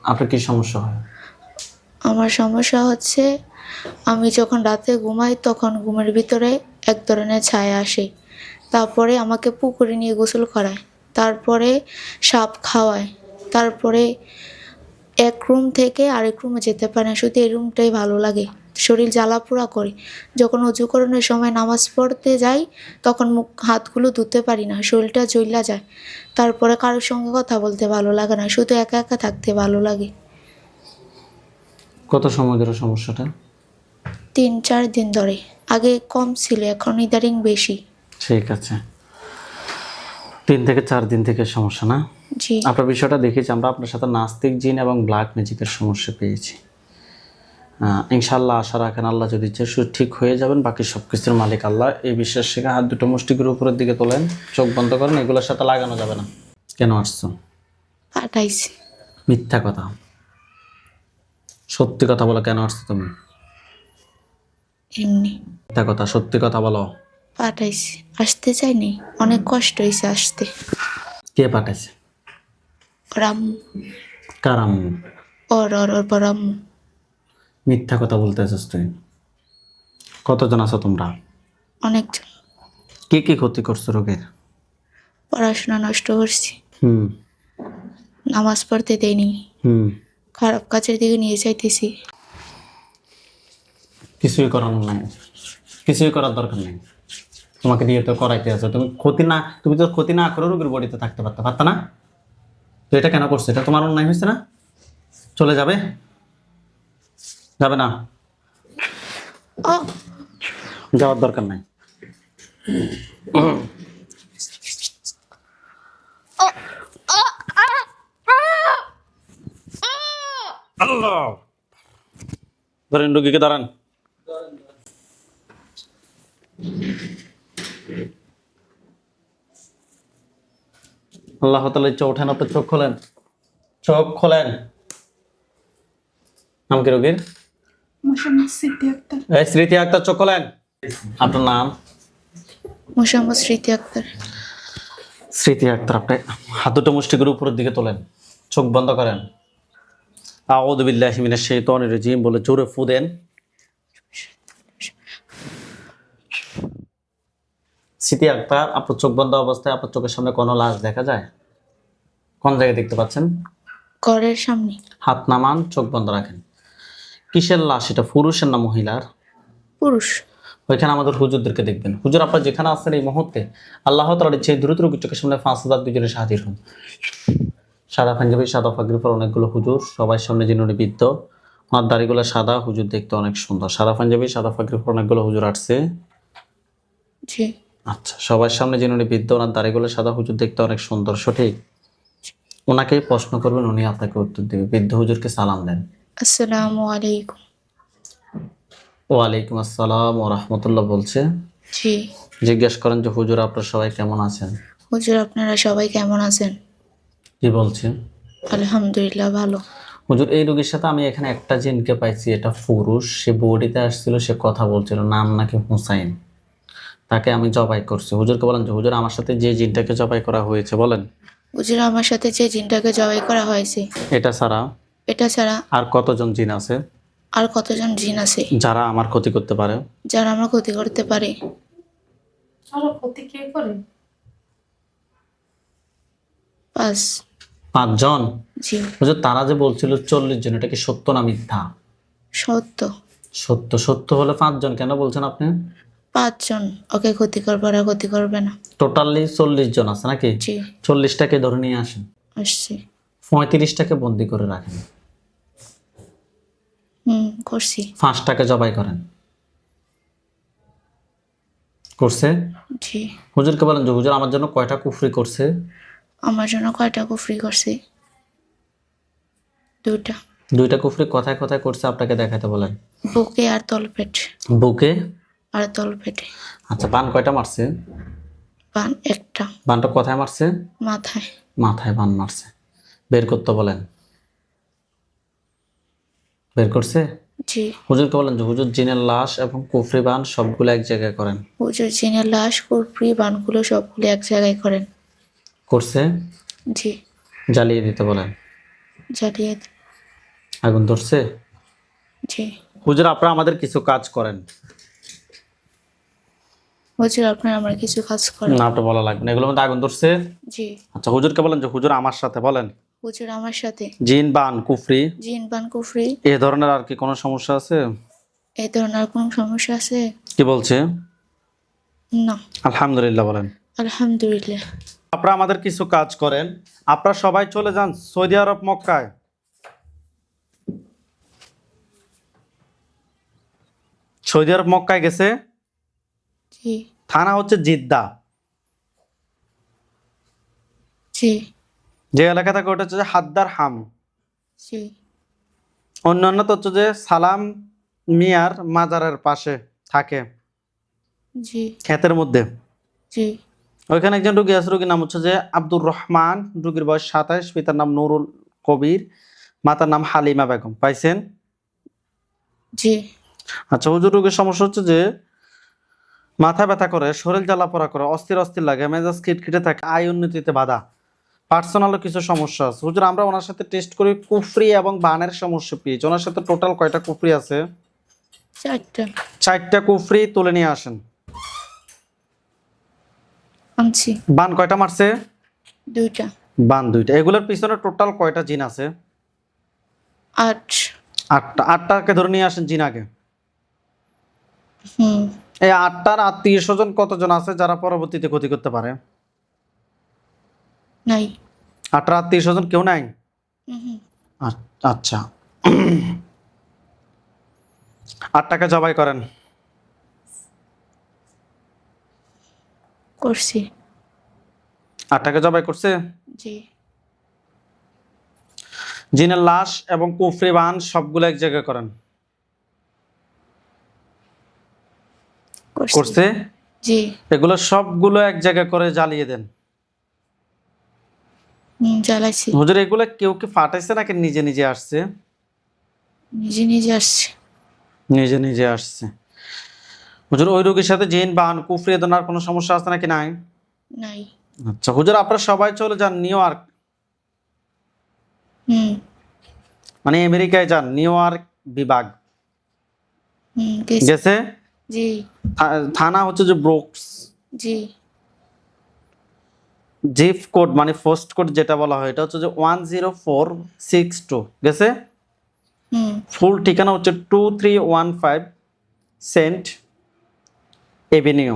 আপনার কি সমস্যা হয়? আমার সমস্যা হচ্ছে আমি যখন রাতে ঘুমাই তখন ঘুমের ভিতরে এক ধরনের ছায়া আসে। তারপরে আমাকে পুকুরে নিয়ে গোসল করায়, তারপরে সাপ খাওয়ায়, তারপরে এক রুম থেকে আরেক রুমে যেতে পারে না, শুধু এই রুমটাই ভালো লাগে। শরীর জ্বালাপোড়া করে। যখন অজু করানোর সময় নামাজ পড়তে যাই তখন মুখ হাতগুলো ধুতে পারি না, শরীরটা জ্বলা যায়। তারপরে কারোর সঙ্গে কথা বলতে ভালো লাগে না, শুধু একা একা থাকতে ভালো লাগে। কত সময় ধরে সমস্যাটা? 3-4 দিন ধরে। আগে কম ছিল, এখন ইদারিং বেশি। ঠিক আছে, 3 থেকে 4 দিন থেকে সমস্যা না? জি। আপনার বিষয়টা দেখেছি আমরা, আপনার সাথে নাস্তিক জিন এবং ব্ল্যাক ম্যাজিকের সমস্যা পেয়েছি। ইনশাল্লাহ আশা রাখেন আল্লাহ যদি ইচ্ছে ঠিক হয়ে যাবেন। বাকি সব কিছুর মালিক আল্লাহ। এই বিশ্বাস শেখা হাত দুটো মুষ্টিগুলো উপরের দিকে তোলেন, চোখ বন্ধ করেন। এগুলোর সাথে লাগানো যাবে না। কেন আসছো? পাঠাইছি। মিথ্যা কথা, সত্যি কথা বলো। কেন আসছো তুমি? এমনি মিথ্যা কথা, সত্যি কথা বলো। পাঠাইছি, আসতে চাইনি, অনেক কষ্ট হয়েছে আসতে। কে পাঠাইছে? রাম্মু। কার আম্মু? ওর বড় আম্মু। মিথ্যা কথা বলতে আছিস তুই। কতজন আছো তোমরা? অনেকজন। কি কি ক্ষতি করছো রোগের? পড়াশোনা নষ্ট করছি, হুম নামাজ পড়তে দেয়নি, হুম খারাপ কাজের দিকে নিয়ে যাইতেছি। কিছুই করার নাই, কিছুই করার দরকার নেই। তোমাকে দিয়ে তো করাইতে আছে। তুমি তো ক্ষতি না করে রোগীর বডিতে থাকতে পারতা না? তো এটা কেন করছো? এটা তোমার অন্যায় হয়েছে না? চলে যাবে? যাবে না? ও যাওয়ার দরকার নাই। আল্লাহ, ধরেন রোগীকে, দাঁড়ান। আল্লাহ তাআলা ইচ্ছা ওঠেন, আপনার চোখ খোলেন, চোখ খোলেন। নাম কি রোগীর? মোসাম্মদ স্মৃতি আক্তার। এই স্মৃতি আক্তার, চোখ খোলেন। আপনার নাম? মোসাম্মদ স্মৃতি আক্তার। স্মৃতি আক্তার। আপনি হাত দুটো মুষ্টি করে উপরের দিকে তোলেন, চোখ বন্ধ করেন। আউযু বিল্লাহি মিনাশ শাইতানির রাজিম বলে জোরে ফু দেন। স্মৃতি আক্তার, আপনার চোখ বন্ধ অবস্থায় আপনার চোখের সামনে কোনো লাশ দেখা যায়? কোন জায়গায় দেখতে পাচ্ছেন? ঘরের সামনে। হাত নামান, চোখ বন্ধ রাখেন। কিসের লাশ এটা, পুরুষের না মহিলার? পুরুষ। ওইখানে আমাদের হুজুরদেরকে দেখবেন। হুজুর আপনারা যেখানে আছেন এই মুহূর্তে আল্লাহ তাআলার ইচ্ছে দ্রুত রোগীর চোখের সামনে 5000 দুজনে হাজির হন। সাদা পাঞ্জাবি, সাদা পাগড়ি পরা অনেকগুলো হুজুর, সবার সামনে যিনি বৃদ্ধ, ওনার দাড়িগুলো সাদা, হুজুর দেখতে অনেক সুন্দর। সাদা পাঞ্জাবি, সাদা পাগড়ি পরা অনেকগুলো হুজুর আসছে। জি। আচ্ছা, সবার সামনে যিনি বৃদ্ধ, ওনার দাড়িগুলো সাদা, হুজুর দেখতে অনেক সুন্দর, সঠিক? ওনাকে প্রশ্ন করবেন, উনি আপনাকে উত্তর দেবে। বৃদ্ধ হুজুরকে সালাম দেন। আসসালামু আলাইকুম। ওয়ালাইকুম আসসালাম ওয়া রাহমাতুল্লাহ বলছে। জি। জিজ্ঞেস করেন যে হুজুর আপনারা সবাই কেমন আছেন? হুজুর আপনারা সবাই কেমন আছেন? কি বলছেন? আলহামদুলিল্লাহ ভালো। হুজুর এই রোগীর সাথে আমি এখানে একটা জিনকে পাইছি, এটা পুরুষ, সে বডিতে আসছিল, সে কথা বলছিল, নাম নাকি হুসাইন। তাকে আমি জবাই করছি। হুজুরকে বলেন যে হুজুর আমার সাথে যে জিনটাকে জবাই করা হয়েছে, বলেন। হুজুর আমার সাথে যে জিনটাকে জবাই করা হয়েছে এটা ছাড়া এটা ছাড়া আর কতজন জিন আছে আর কতজন জিন আছে যারা আমার ক্ষতি করতে পারে? যারা আমার ক্ষতি করতে পারে? আরো ক্ষতি কে করে? 5। 5 জন? জি। হুজুর তারা যে বলছিল 40 জন, এটা কি সত্য না মিথ্যা? সত্য। সত্য। সত্য হলে 5 জন কেন বলছেন আপনি? 5 জন ওকে ক্ষতি করবে আর ক্ষতি করবে না। টোটালি 40 জন আছে নাকি? জি। 40টাকে ধরে নিয়ে আসেন, আসছে। 35টাকে বন্দি করে রাখেন, করছি। 5টাকে জবাই করেন। করছে? জি। হুজুরকে বলেন যে হুজুর আমার জন্য কয়টা কুফরি করছে? আমার জন্য কয়টা কুফরি করছে? 2টা। 2টা কুফরি কোথায় কোথায় করছে আপনাকে দেখাতে বলেন। বুকে আর তলপেট। বুকে আর তলপেটে। আচ্ছা, বান কয়টা মারছে? বান একটা। বানটা কোথায় মারছে? মাথায়। মাথায় বান মারছে। বের করতে বলেন। বের করছে? জি। হুজুরকে বলেন যে হুজুর জিনের লাশ এবং কুফরি বান সবগুলো এক জায়গায় করেন। হুজুর জিনের লাশ কুফরি বানগুলো সবগুলো এক জায়গায় করেন। করছে? জি। জ্বালিয়ে দিতে বলেন। জ্বালিয়ে দিন। আগুন ধরছে? জি। হুজুর আপনারা আমাদের কিছু কাজ করেন। হুজুর আপনারা আমার কিছু কাজ করেন। না, তো বলা লাগবে না, এগুলোর মধ্যে আগুন ধরছে। জি। আচ্ছা, হুজুরকে বলেন যে হুজুর আমার সাথে বলেন হুজুর আমার সাথে জিন বান কুফরি জিন বান কুফরি এ ধরনের আর কি কোনো সমস্যা আছে? এই ধরনের কোনো সমস্যা আছে? কি বলছে? না। আলহামদুলিল্লাহ বলেন। আলহামদুলিল্লাহ। আপনারা আমাদের কিছু কাজ করেন। আপনারা সবাই চলে যান সৌদি আরব মক্কায়। সৌদি আরব মক্কায় গেছে, জি। থানা হচ্ছে জিদ্দা। জি। যে এলাকা থাকে ওটা হচ্ছে যে হাদ্দার হাম। জি। অন্যান্য তো হচ্ছে যে সালাম মিয়ার মাজারের পাশে থাকে, জি। ক্ষেতের মধ্যে। জি। ওইখানে একজন রুগী আছে, রুগীর নাম হচ্ছে যে আব্দুর রহমান, রুগীর বয়স 27, পিতার নাম নুরুল কবির, মাতার নাম হালিমা বেগম। পাইছেন? জি। আচ্ছা হুজুর, রোগীর সমস্যা হচ্ছে যে মাথা ব্যথা করে, শরীর জ্বালাপোড়া করে, অস্থির অস্থির লাগে, মেজাজ খিটখিটে থাকে, আয় উন্নতিতে বাধা, পার্সোনালও কিছু সমস্যা আছে। হুজুর আমরা ওনার সাথে টেস্ট করি, কুফরি এবং বানের সমস্যা পেয়েছি। ওনার সাথে টোটাল কয়টা কুফরি আছে? 4টা। 4টা কুফরি তুলে নিয়ে আসেন। আনছি। বান কয়টা মারছে? 2টা। বান 2টা। এগুলোর পিছনে টোটাল কয়টা জিন আছে? 8। 8টা। 8টাকে ধরে নিয়ে আসেন জিন আগে। হুম। এই 8টার আত্মীয় স্বজন কতজন আছে যারা পরবর্তীতে ক্ষতি করতে পারে? নাই। 8টার আত্মীয় স্বজন কেউ নাই? হুম। আচ্ছা, 8টাকে জবাই করেন। করছি। 8টাকে জবাই করছে। জি। জিনের লাশ এবং কুফরি বান সবগুলো এক জায়গায় করেন। করছে? জি। এগুলো সবগুলো এক জায়গায় করে জ্বালিয়ে দেন। জ্বালাইছি। হুজুর এগুলো কেউ কি ফাটাইছে নাকি নিজে নিজে আসছে? নিজে নিজে আসছে। নিজে নিজে আসছে। হুজুর ওই রোগীর সাথে জিন বান কুফরি এ ধরনের কোনো সমস্যা আছে নাকি নাই? নাই। আচ্ছা হুজুর আপনারা সবাই চলে যান নিউ ইয়র্ক, হুম। মানে আমেরিকায় যান, নিউ ইয়র্ক বিভাগ। গেছি। গেছে? জি। থানা হচ্ছে যে ব্রুকস। জি। জিপ কোড মানে পোস্ট কোড যেটা বলা হয় এটা হচ্ছে যে 10462। গেছে? হুম। ফুল ঠিকানা হচ্ছে 2315 সেন্ট এভিনিউ,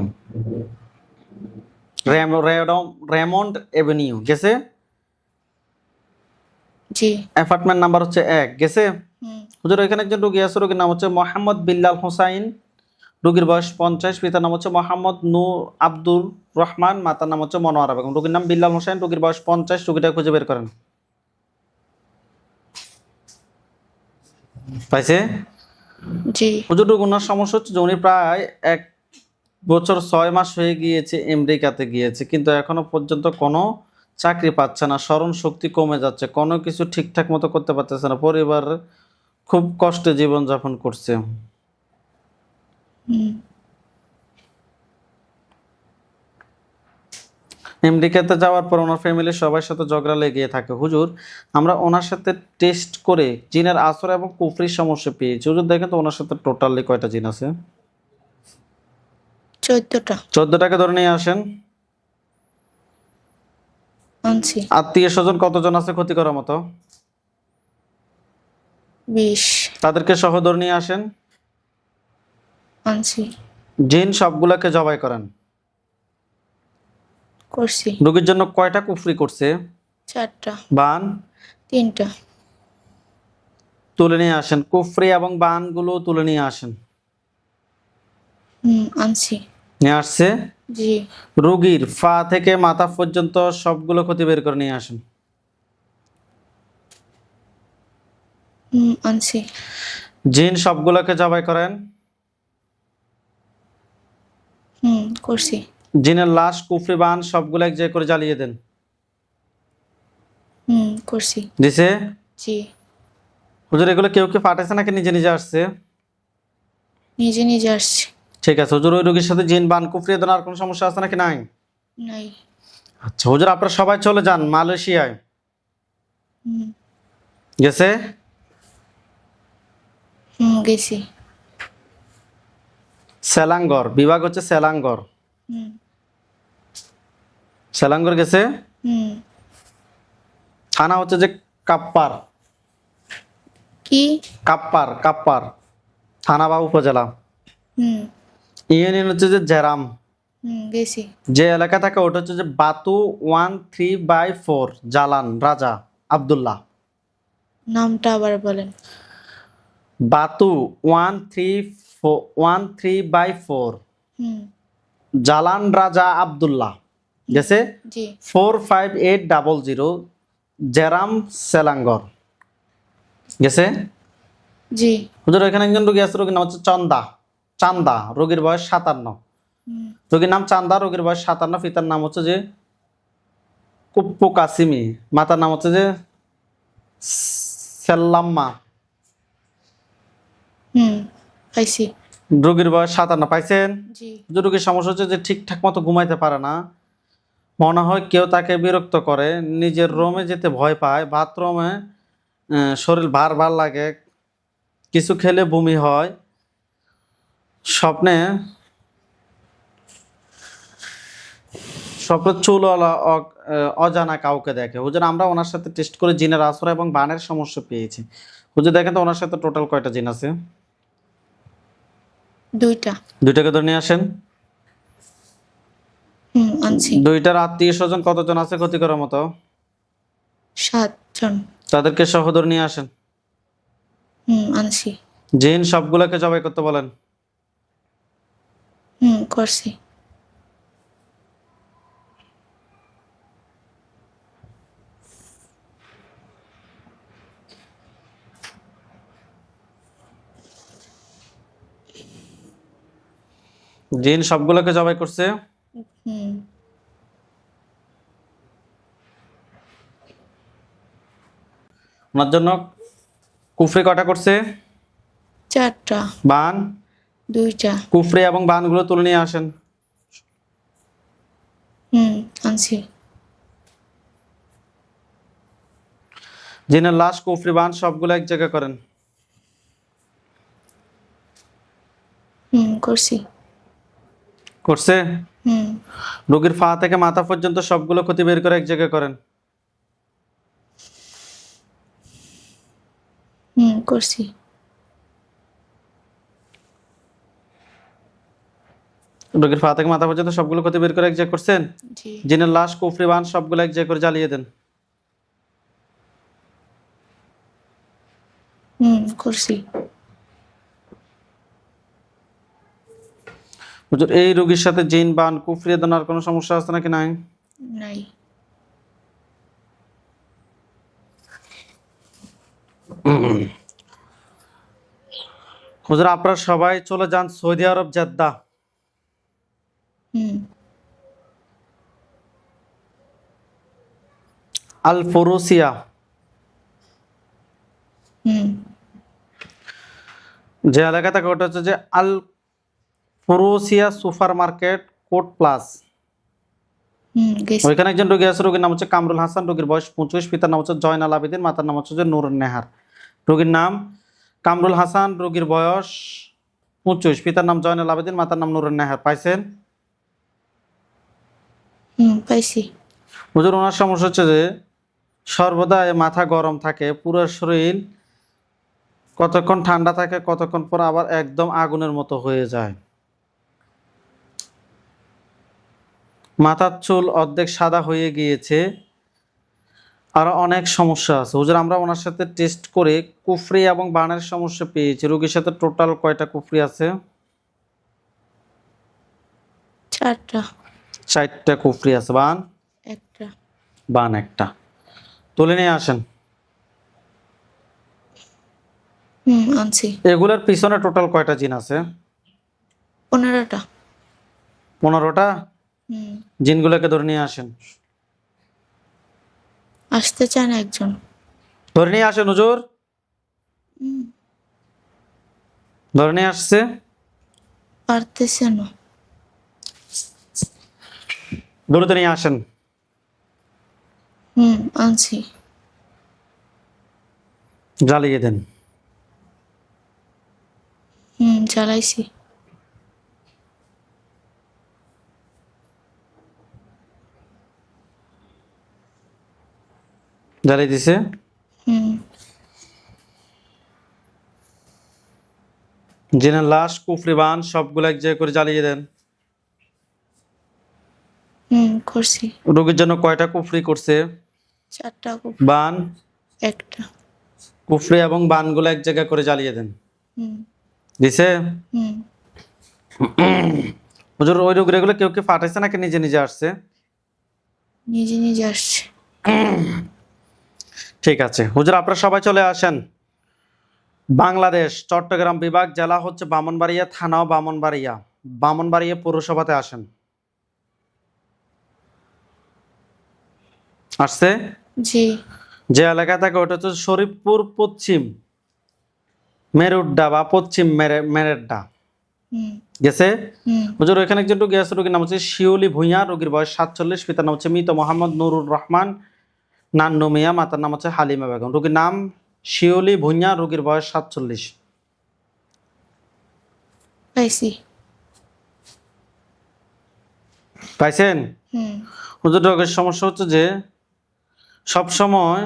রেমন্ড এভিনিউ। গেছে? জি। অ্যাপার্টমেন্ট নাম্বার হচ্ছে 1। গেছে? হুম। হুজুর এখানে একজন রোগী আছে, রোগীর নাম হচ্ছে মোহাম্মদ বিল্লাল হোসাইন, রোগীর বয়স 50, পিতার নাম হচ্ছে মোহাম্মদ নূর আব্দুর রহমান, মাতার নাম হচ্ছে মনোয়ারা বেগম। রোগীর নাম বিল্লাল হোসাইন, রোগীর বয়স 50। রোগীটা খুঁজে বের করেন। পাইছে? জি। হুজুর ওনার সমস্যা হচ্ছে যে উনি প্রায় 1 বছর 6 মাস হয়ে গিয়েছে আমেরিকাতে গিয়েছে, কিন্তু এখনো পর্যন্ত কোনো চাকরি পাচ্ছে না, স্মরণ শক্তি কমে যাচ্ছে, কোনো কিছু ঠিকঠাক মতো করতে পারতেছে না, পরিবার খুব কষ্টে জীবনযাপন করছে। হুম। আমেরিকাতে যাওয়ার পর ওনার ফ্যামিলির সবার সাথে ঝগড়া লেগে থাকে। হুজুর আমরা ওনার সাথে টেস্ট করে জিনের আসর এবং কুফরির সমস্যা পেয়েছি। হুজুর দেখেন তো ওনার সাথে টোটালি কয়টা জিন আছে? 14টা। 14টাকে ধরে নিয়ে আসেন। আনছি। আত্মীয় স্বজন কতজন আছে ক্ষতি করার মতো? 20। তাদেরকে সহ ধরে নিয়ে আসেন। আনছি। জিন সবগুলোকে জবাই করেন। করছি। রোগীর জন্য কয়টা কুফরি করছে? 4টা। বান 3টা। তুলে নিয়ে আসেন। কুফরি এবং বানগুলো তুলে নিয়ে আসেন। আনছি। নিয়ে আসছে। জি। রোগীর পা থেকে মাথা পর্যন্ত সবগুলো ক্ষতি বের করে নিয়ে আসেন। আনছি। জিন সবগুলোকে জবাই করেন। করছি। জিনের লাশ কুফরি বান সবগুলো এক জায়গায় করে জ্বালিয়ে দেন। করছি। দিছে? জি। হুজুর এগুলো কেউ কি পাঠাইছে নাকি নিজে নিজে আসছে? নিজে নিজে আসছে। ঠিক আছে হুজুর, ওই রোগীর সাথে জিন বান কুফরি এ ধরনের আর কোনো সমস্যা আছে নাকি নাই? নাই। আচ্ছা হুজুর আপনারা সবাই চলে যান মালয়েশিয়ায়। গেছে? গেছি। সেলাঙ্গর বিভাগ হচ্ছে সেলাঙ্গর। হুম সেলাঙ্গর গেছে। হুম থানা হচ্ছে যে কাপ্পার। কি? কাপ্পার কাপ্পার থানা বা উপজেলা। হুম ইউনিয়ন হচ্ছে যে জেরাম। গেছি। যে এলাকা থাকে ওটা হচ্ছে যে বাতু 1/3/4 জালান রাজা আব্দুল্লাহ। নামটা আবার বলেন। বাতু 1/3/4 হুম জালান রাজা আব্দুল্লাহ গেছে। জি 45800 জেরাম সেলাঙ্গর গেছে। জি। হুজুর এখানে একজন রোগী আছে, রোগীর নাম হচ্ছে চান্দা, রোগীর বয়স 57। হুম রোগীর নাম চান্দা, রোগীর বয়স 57, পিতার নাম হচ্ছে যে কুপ্পু কাসিমি, মাতার নাম হচ্ছে যে সেল্লাম্মা। পাইছি। রোগীর বয়স 57 পাইছেন। জি যে রোগীর সমস্যা হচ্ছে যে ঠিকঠাক মতো ঘুমাইতে পারে না, মনে হয় কেউ তাকে বিরক্ত করে, নিজের রুমে যেতে ভয় পায়, বাথরুমে শরীর ভার ভার লাগে, কিছু খেলে বমি হয়, স্বপ্নে স্বপ্নে চুলওয়ালা অজানা কাউকে দেখে। হুজুর আমরা ওনার সাথে টেস্ট করে জিনের আশ্রয় এবং বানের সমস্যা পেয়েছি। হুজুর দেখেন তো ওনার সাথে টোটাল কয়টা জিন আছে। দুইটা। দুইটাকে ধরে নিয়ে আসেন। আনছি। দুইটার আত্মীয় স্বজন কতজন আছে ক্ষতি করার মতো? 7 জন। তাদেরকে সহ ধরে নিয়ে আসেন। আনছি। জিন সবগুলোকে জবাই করতে বলেন। করছি। জিন সবগুলোকে জবাই করছে। হুম ওনার জন্য কুফরি কটা করছে? 4টা। বান 2টা। কুফরি এবং বানগুলো তুলে নিয়ে আসেন। আনছি। জিনের লাশ কুফরি বান সবগুলো এক জায়গায় করেন। করছি। করছে। হুম রোগীর পা থেকে মাথা পর্যন্ত সবগুলো ক্ষতি বের করে এক জায়গায় করেন। করছি। রোগীর পা থেকে মাথা পর্যন্ত সবগুলো ক্ষতি বের করে এক জায়গায় করছেন। জি জিনের লাশ কুফরি বান সবগুলো এক জায়গায় করে জ্বালিয়ে দেন। করছি। হুজুর এই রোগীর সাথে জিন বান কুফরি দেওয়ার কোনো সমস্যা আছে নাকি? নাই। নাই। হুজুর আপনারা সবাই চলে যান সৌদি আরব জেদ্দা। হুম আল ফুরুসিয়া, হুম যে এলাকা থাকে ওটা হচ্ছে যে আল ফুরুসিয়া সুপার মার্কেট কোর্ট প্লাস। গেছি। ওইখানে একজন রোগী আছে, রোগীর নাম হচ্ছে কামরুল হাসান, রোগীর বয়স 25, পিতার নাম হচ্ছে জয়নাল আবেদিন, মাতার নাম হচ্ছে যে নূর নেহার। রোগীর নাম কামরুল হাসান, রোগীর বয়স 25, পিতার নাম জয়নাল আবেদিন, মাতার নাম নূর নেহার। পাইছেন। পাইছি। হুজুর ওনার সমস্যা হচ্ছে যে সর্বদা মাথা গরম থাকে, পুরো শরীর কতক্ষণ ঠান্ডা থাকে, কতক্ষণ পর আবার একদম আগুনের মতো হয়ে যায়। মাথার চুল অর্ধেক সাদা হয়ে গিয়েছে, আরো অনেক সমস্যা আছে। হুজুর আমরা ওনার সাথে টেস্ট করে কুফরি এবং বানের সমস্যা পেয়েছি। রোগীর সাথে টোটাল কয়টা কুফরি আছে? 4টা। 4টা কুফরি আছে। বান? 1টা। বান 1টা। তুলে নিয়ে আসেন। আনছি। এগুলোর পিছনে টোটাল কয়টা জিন আছে? 15টা। 15টা। জিনগুলোকে ধরে নিয়ে আসেন। আসতে চায় না একজন। ধরে নিয়ে আসেন হুজুর। ধরে নিয়ে আসছে। পারতেছে না। দ্রুত নিয়ে আসেন। আনছি। জ্বালিয়ে দেন। জ্বালাইছি। জ্বালাই দিছে। হুম জিনের লাশ, কুফরি, বান সবগুলো এক জায়গায় করে জ্বালিয়ে দেন। করছি। রোগীর জন্য কয়টা কুফরি করছে? 4টা বান, একটা। কুফরি এবং বানগুলো এক জায়গায় করে জ্বালিয়ে দেন। হুম দিছে? হুম হুজুর ওই রোগীর এগুলো কেউ কি পাঠাইছে নাকি নিজে নিজে আসছে? নিজে নিজে আসছে। ঠিক আছে হুজুর, আপনারা সবাই চলে আসেন। বাংলাদেশ চট্টগ্রাম বিভাগ, জেলা হচ্ছে ব্রাহ্মণবাড়িয়া, থানাও ব্রাহ্মণবাড়িয়া, ব্রাহ্মণবাড়িয়া পৌরসভাতে আসেন। আসছে? জি। যে এলাকায় থাকে ওটা হচ্ছে শরীফপুর পশ্চিম মেরুড্ডা বা পশ্চিম মেরেড্ডা। হুম গেছে? হুম হুজুর ওইখানে একজন রোগী আছে, রোগীর নাম হচ্ছে শিউলি ভুঁইয়া, রোগীর বয়স 47, পিতার নাম হচ্ছে মৃত মোহাম্মদ নুরুর রহমান নান্নু মিয়া, মাতার নাম হচ্ছে হালিমা বেগম। রোগীর নাম শিউলি ভুঁইয়া, রোগীর বয়স 47। পাইছি। পাইছেন? হুম হুজুর রোগের সমস্যা হচ্ছে যে সব সময়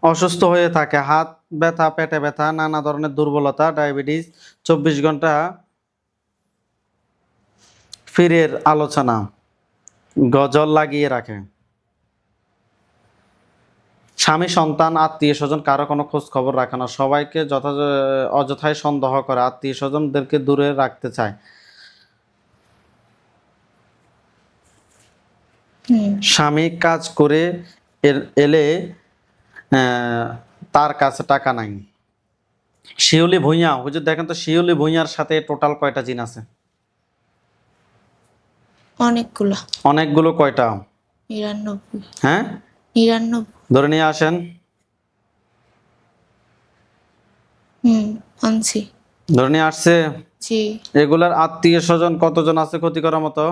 অসুস্থ হয়ে থাকে, হাত ব্যথা, পেটে ব্যথা, নানা ধরনের দুর্বলতা, ডায়াবেটিস, 24 ঘন্টা ফিরের আলোচনা, গজল লাগিয়ে রাখে। স্বামী, সন্তান, আত্মীয় স্বজন কারো কোনো খোঁজ খবর রাখে না, সবাইকে অযথায় সন্দেহ করে, আত্মীয় স্বজনদেরকে দূরে রাখতে চায়। হুম স্বামী কাজ করে এলে তার কাছে টাকা নাই। শিউলি ভুঁইয়া, হুজুর দেখেন তো শিউলি ভুঁইয়ার সাথে টোটাল কয়টা জিন আছে? অনেকগুলা। অনেকগুলো। কয়টা? 99। হ্যাঁ 99। ধরে নিয়ে আসেন। আনছি। ধরে নিয়ে আসছে। জি। এগুলার আত্মীয় স্বজন কতজন আছে ক্ষতি করার মতো?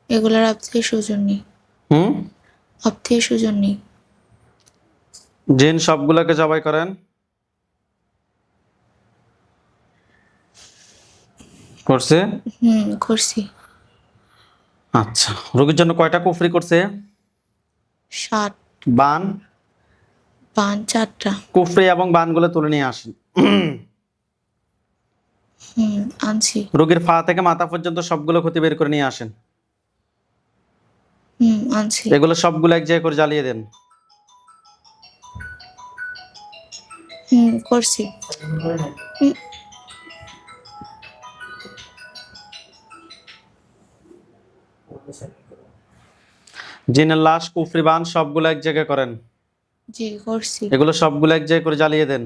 এগুলার আত্মীয় স্বজন নেই। হুম আত্মীয় স্বজন নেই। জিন সবগুলোকে জবাই করেন। করছে? করছি। আচ্ছা, রোগীর জন্য কয়টা কুফরি করছে? 7। বান, পান 4টা। কুফরি এবং বানগুলো তুলে নিয়ে আসেন। আনছি। রোগীর পা থেকে মাথা পর্যন্ত সবগুলো ক্ষতি বের করে নিয়ে আসেন। আনছি। এগুলো সবগুলো এক জায়গায় করে জ্বালিয়ে দেন। করছি। হুম, জিনের লাশ, কুফরি, বান সবগুলো এক জায়গায় করেন। জি করছি। এগুলো সবগুলো এক জায়গায় করে জ্বালিয়ে দেন।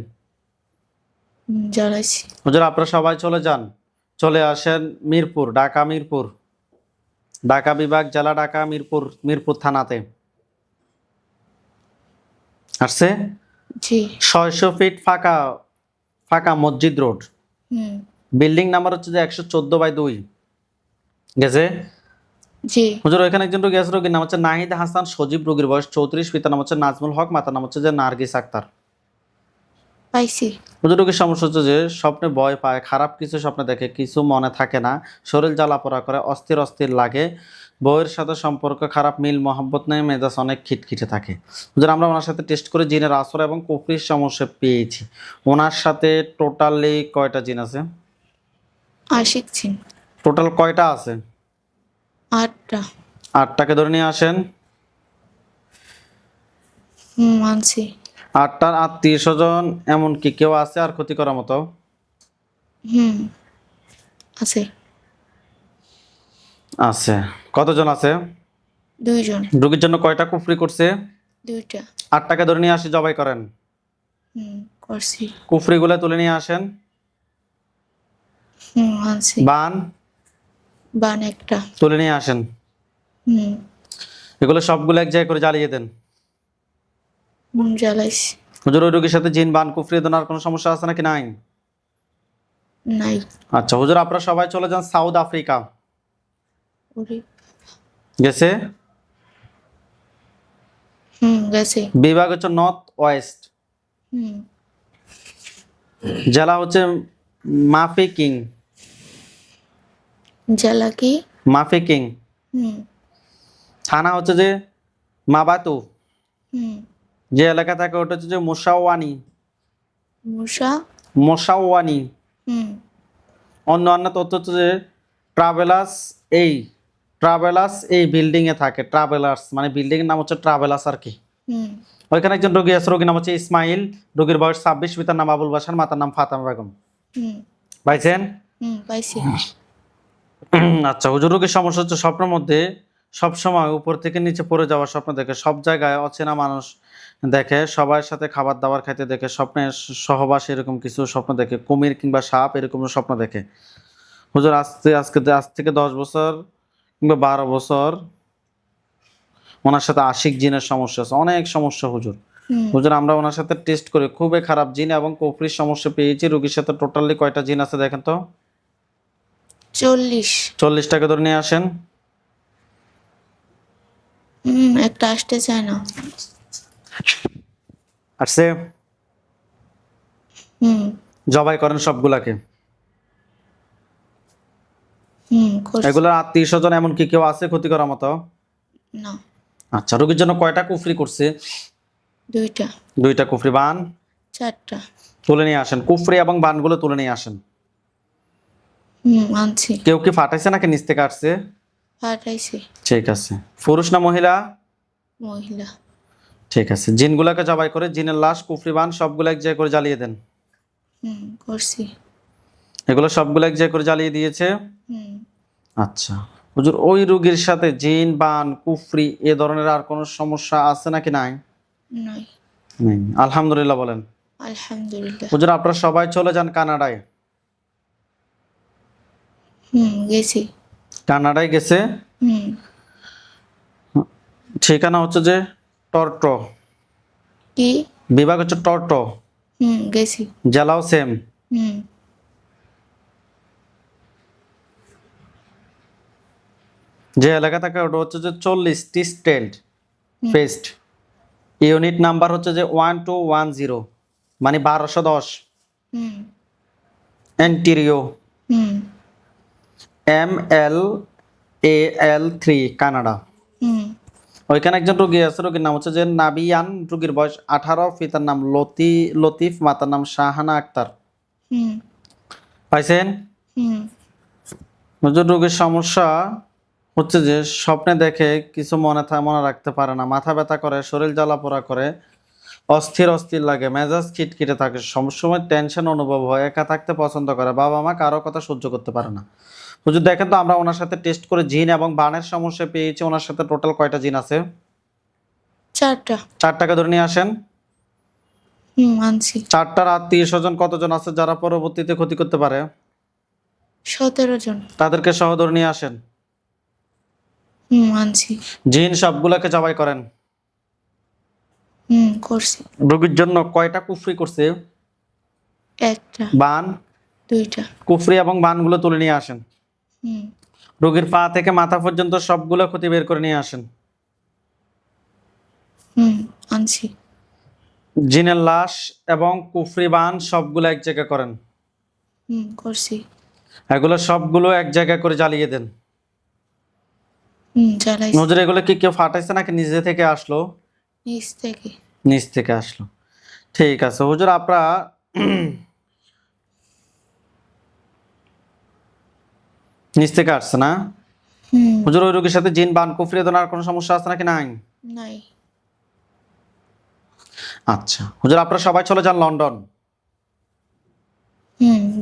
জ্বালাইছি। হুজুর আপনারা সবাই চলে যান, চলে আসেন মিরপুর, ঢাকা মিরপুর, ঢাকা বিভাগ, জেলা ঢাকা, মিরপুর থানাতে। আসছে? জি। 600 ফিট ফাঁকা ফাঁকা মসজিদ রোড, হুম বিল্ডিং নাম্বার হচ্ছে যে 114/2। গেছে? জি। হুজুর ওইখানে একজন রোগী আছে, রোগীর নাম হচ্ছে নাহিদ হাসান সজীব, রোগীর বয়স 34, পিতার নাম হচ্ছে নাজমুল হক, মাতার নাম হচ্ছে যে নার্গিস আক্তার। পাইছি। হুজুর রোগীর সমস্যা হচ্ছে যে স্বপ্নে ভয় পায়, খারাপ কিছু স্বপ্নে দেখে, কিছু মনে থাকে না, শরীর জ্বালাপোড়া করে, অস্থির অস্থির লাগে, বউয়ের সাথে সম্পর্ক খারাপ, মিল মহব্বত নেই, মেজাজ অনেক খিটখিটে থাকে। হুজুর আমরা ওনার সাথে টেস্ট করে জিনের আসর এবং কুফরির সমস্যা পেয়েছি। ওনার সাথে টোটালি কয়টা জিন আছে? আশিক জিন। টোটাল কয়টা আছে? 8টা। 8টাকে ধরে নিয়ে আসেন। আনছি। 8টার আত্মীয় স্বজন এমনকি কেউ আছে আর ক্ষতি করার মতো? আছে। আছে। কতজন আছে? 2 জন। রোগীর জন্য কয়টা কুফরি করছে? 2টা। 8টাকে ধরে নিয়ে আসি, জবাই করেন। করছি। কুফরিগুলো তুলে নিয়ে আসেন। আনছি। বান বান একটা। তুলে নিয়ে আসেন। এগুলো সবগুলো এক জায়গায় করে জ্বালিয়ে দেন। জ্বালাইছি। হুজুর ওই রোগীর সাথে জিন, বান, কুফরি দেওয়ার কোনো সমস্যা আছে নাকি নাই? নাই। আচ্ছা হুজুর আপনারা সবাই চলে যান সাউথ আফ্রিকা। ওরে। গেছে? গেছে। বিভাগ হচ্ছে নর্থ ওয়েস্ট। হুম জেলা হচ্ছে মাফিকিং। জেলা কি? মাফিকিং। হুম থানা হচ্ছে যে মাবাতু। হুম। যে এলাকা থাকে ওটা হচ্ছে যে মোশাওয়ানি। মুসা। মোশাওয়ানি। হুম অন্য তথ্য হচ্ছে যে ট্রাভেলার্স এই এই বিল্ডিং এ থাকে। ট্রাভেলার্স মানে বিল্ডিং এর নাম হচ্ছে ট্রাভেলার্স আর কি। হুম ওইখানে একজন রোগী আছে, রোগীর নাম হচ্ছে ইসমাইল, রোগীর বয়স 26, পিতার নাম আবুল বাশার, মাতার নাম ফাতেমা বেগম। হুম পাইছেন? হুম। পাইছি। আচ্ছা, হুজুর রোগীর সমস্যা হচ্ছে স্বপ্নের মধ্যে সবসময় উপর থেকে নিচে পড়ে যাওয়ার স্বপ্ন দেখে, সব জায়গায় অচেনা মানুষ দেখে, সবার সাথে খাবার দাবার খাইতে দেখে, স্বপ্নে সহবাস এরকম কিছু স্বপ্ন দেখে, কুমির কিংবা সাপ এরকম স্বপ্ন দেখে। হুজুর আজ থেকে 10 বছর কিংবা 12 বছর ওনার সাথে আশিক জিনের সমস্যা আছে, অনেক সমস্যা হুজুর। হুম হুজুর আমরা ওনার সাথে টেস্ট করে খুবই খারাপ জিন এবং কুফরির সমস্যা পেয়েছি। রোগীর সাথে টোটালি কয়টা জিন আছে দেখেন তো। 40। 40টাকে ধরে নিয়ে আসেন। একটা আসতে চায় না। আসছে? হুম জবাই করেন সবগুলাকে। করছি। এগুলোর আত্মীয় স্বজন এমন কি কেউ আছে ক্ষতি করার মতো? না। আচ্ছা, রোগীর জন্য কয়টা কুফরি করছে? 2টা। 2টা কুফরি। বান 4টা। তুলে নিয়ে আসেন, কুফরি এবং বানগুলো তুলে নিয়ে আসেন। আনছি। কেউ কি ফাটাইছে নাকি নিচ থেকে আসছে? পাঠাইছি। ঠিক আছে। পুরুষ না মহিলা? মহিলা। ঠিক আছে। জিনগুলাকে জবাই করে জিনের লাশ, কুফরি, বান সবগুলো এক জায়গায় করে জ্বালিয়ে দেন। করছি। এগুলো সবগুলো এক জায়গায় করে জ্বালিয়ে দিয়েছে। হুম আচ্ছা হুজুর, ওই রোগীর সাথে জিন, বান, কুফরি এ ধরনের আর কোনো সমস্যা আছে নাকি নাই? নাই। নেই। আলহামদুলিল্লাহ বলেন। আলহামদুলিল্লাহ। হুজুর আপনারা সবাই চলে যান কানাডায়। গেছি। কানাডায় গেছে। হুম ঠিকানা হচ্ছে যে টরন্টো। কি? বিভাগ হচ্ছে টরন্টো। গেছি। জেলাও সেম। হুম যে এলাকা থাকে ওটা হচ্ছে যে 40টি স্টেট ফেস্ট। ইউনিট নাম্বার হচ্ছে যে 1210 মানে 1210। হুম এন্টিরিও হুম MLAL3 কানাডা। হুম ওইখানে একজন রোগী আছে, রোগীর নাম হচ্ছে যে নাবিয়ান, রোগীর বয়স 18, পিতার নাম লতিফ, মাতার নাম শাহানা আক্তার। হুম পাইছেন? হুম হুজুর রোগীর সমস্যা হচ্ছে যে স্বপ্নে দেখে কিছু মনে রাখতে পারে না, মাথা ব্যথা করে, শরীর জ্বালাপোড়া করে, অস্থির অস্থির লাগে, মেজাজ খিটখিটে থাকে, সবসময় টেনশন অনুভব হয়, একা থাকতে পছন্দ করে, বাবা মা কারো কথা সহ্য করতে পারে না। হুজুর দেখেন তো আমরা ওনার সাথে টেস্ট করে জিন এবং বানের সমস্যা পেয়েছি। ওনার সাথে টোটাল কয়টা জিন আছে? 4টা। 4টাকে ধরে নিয়ে আসেন। আনছি। 4টার আত্মীয় স্বজন কতজন আছে যারা পরবর্তীতে ক্ষতি করতে পারে? 17 জন। তাদেরকে সহ ধরে নিয়ে আসেন। আনছি। জিন সবগুলাকে জবাই করেন। করছি। রোগীর জন্য কয়টা কুফরি করছে? 1টা। বান? 2টা। কুফরি এবং বানগুলো তুলে নিয়ে আসেন। হুম রোগীর পা থেকে মাথা পর্যন্ত সবগুলো ক্ষতি বের করে নিয়ে আসেন। আনছি। জিনের লাশ এবং কুফরি বান সবগুলো এক জায়গায় করেন। করছি। এগুলো সবগুলো এক জায়গায় করে জ্বালিয়ে দেন। জ্বালাইছি। নজরে এগুলো কি কেউ ফাটাইছে নাকি নিজে থেকে আসলো? নিচ থেকে। নিচ থেকে আসলো। ঠিক আছে হুজুর, আপনারা নিচ থেকে আসছে না? হুজুর ওই রোগীর সাথে জিন, বান, কুফরি এ ধরনের আর কোনো সমস্যা আছে নাকি নাই? নাই। আচ্ছা হুজুর আপনারা সবাই চলে যান লন্ডন।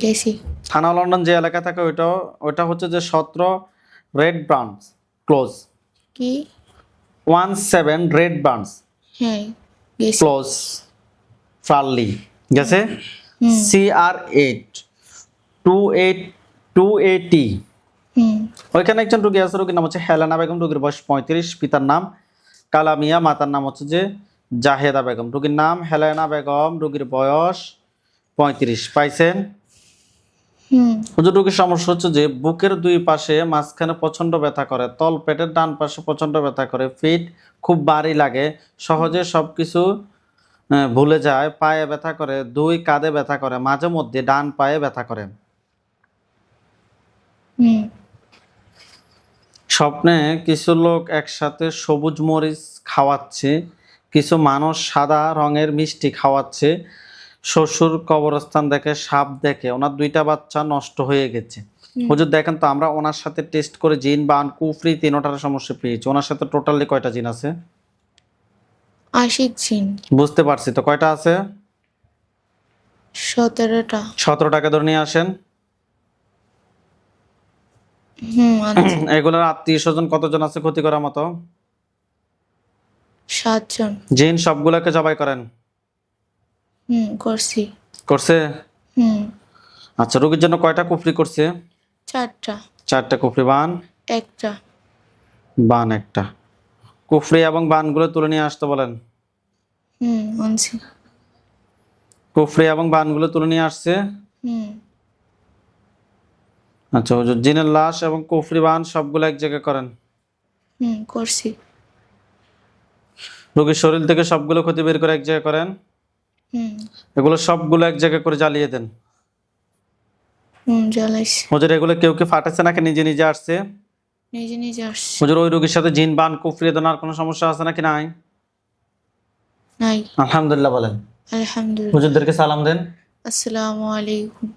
গেছি। থানা লন্ডন যে এলাকা থাকে ওইটা হচ্ছে যে 17 রেড ব্রাঞ্চ ক্লোজ। কি? 17 রেড ব্রাঞ্চ হ্যাঁ গেছি। ক্লোজ ফ্রালি গেছে। CR8 280। ওইখানে একজন রোগী আছে, রোগীর নাম হচ্ছে হেলেনা বেগম, রোগীর বয়স 35, পিতার নাম কালামিয়া, মাতার নাম হচ্ছে যে জাহেদা বেগম। রোগীর নাম হেলেনা বেগম, রোগীর বয়স 35। পাইছেন? হুজুর রোগীর সমস্যা হচ্ছে যে বুকের 2 পাশে মাঝখানে প্রচন্ড ব্যথা করে, তল পেটের ডান পাশে প্রচন্ড ব্যথা করে, পিঠ খুব ভারী লাগে, সহজে সবকিছু ভুলে যায়, পায়ে ব্যথা করে, 2 কাঁধে ব্যথা করে, মাঝে মধ্যে ডান পায়ে ব্যথা করে। হুম। স্বপ্নে কিছু লোক একসাথে সবুজ মরিচ খাওয়াচ্ছে, কিছু মানুষ সাদা রঙের মিষ্টি খাওয়াচ্ছে। শ্বশুর কবরস্থান দেখে, সাপ দেখে, ওনার 2টা বাচ্চা নষ্ট হয়ে গেছে। হুজুর দেখেন তো, আমরা ওনার সাথে টেস্ট করে জিন বান কুফরি 3টার সমস্যা পেয়েছি। ওনার সাথে টোটালি কয়টা জিন আছে? আশিক জিন। বুঝতে পারছি, তো কয়টা আছে? 17টা। 17টাকে ধরে নিয়ে আসেন। আনছি। এগুলোর আত্মীয় স্বজন কতজন আছে ক্ষতি করার মতো? 7 জন। জিন সবগুলোকে জবাই করেন। করছি। করছে? হুম। আচ্ছা, রোগীর জন্য কয়টা কুফরি করছে? 4টা। 4টা কুফরি। বান? 1টা। বান 1টা। কুফরি এবং বানগুলো তুলে নিয়ে আসতে বলেন। আনছি। কুফরি এবং বানগুলো তুলে নিয়ে আসছে। আচ্ছা হুজুর, জিনের লাশ এবং কুফরি বান সবগুলো এক জায়গায় করেন। করছি। রোগীর শরীর থেকে সবগুলো ক্ষতি বের করে এক জায়গায় করেন। এগুলো সবগুলো এক জায়গায় করে জ্বালিয়ে দেন। জ্বালাইছি। হুজুর, এগুলো কেউ কি ফাটাচ্ছে নাকি নিজে নিজে আসছে? নিজে নিজে আসছে। হুজুর, ওই রোগীর সাথে জিন বান কুফরি দেওয়ার কোনো সমস্যা আছে নাকি নাই? নাই। আলহামদুলিল্লাহ বলেন। আলহামদুলিল্লাহ। হুজুরদেরকে সালাম দেন। আসসালামু আলাইকুম।